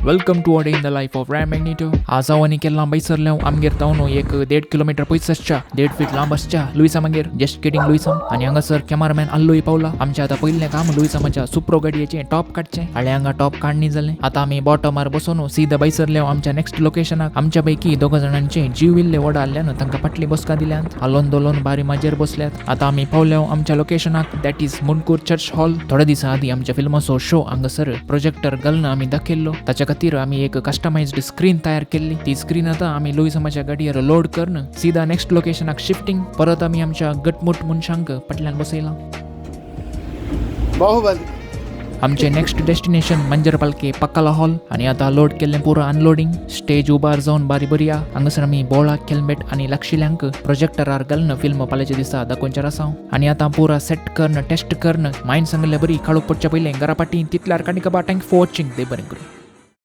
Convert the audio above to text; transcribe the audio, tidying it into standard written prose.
Welcome to a day in the life of Rayan Magneto. आज आवानी केला बैसरल्या आमगेर तावनो एक 1.5 किलोमीटर पयसच्या 1.5 फीट लांबसच्या लुईसा मागेर जस्ट गेटिंग लुईसा आणि हांगासर कॅमेरामॅन आल्लोय पावला. आमच्या आता पयले काम लुईसा माच्या सुप्रो गाडयेचे टॉप काडचे आणि हांगा टॉप काडणी जाले. आता आमी बॉटमार बसून सीधा बैसरल्या आमच्या नेक्स्ट लोकेशनाक. आमच्या पैकी दोघ जाणांचे जीव इल्ले वडा आल्यान तांकां फाटली बसका दिल्यात. हालोन दोलोन बारी माजेर बसल्यात. आता आमी पावल्या आमच्या लोकेशनाक, दॅट इज मुनकूर चर्च हॉल. थोड्या दिसा आधी आमच्या फिल्माचो शो हांगासर प्रोजेक्टर घालून आमी दाखयल्लो. ताच्या खातीर आमी एक कस्टमाइज्ड स्क्रीन तयार केल्ली. ती स्क्रीन आता आमी लुईसा माच्या गाडयेर लोड करून सीधा नेक्स्ट लोकेशनाक शिफ्टिंग. परत आमी आमच्या गटमुट मनशांक फाटल्यान बसयला. आमचे नेक्स्ट डेस्टिनेशन मंजरपालके पक्काला हॉल आणि आता लोड केल्लें पुरो अनलोडिंग. स्टेज उबार जावन बारी बरी हा. हांगासर आमी बोळा केल्म्बेट आणि लक्षिल्यांक प्रोजेक्टरार घालून फिल्म पाल्याच्या दिसा दाखोवचे आसा. आणि आता पुरा सेट करून टेस्ट करून मायंड सांगले बरी काडूक पडच्या पयलें घरा पाटी तितल्यार काणी कबा. Thank for watching. दे बरें करूं.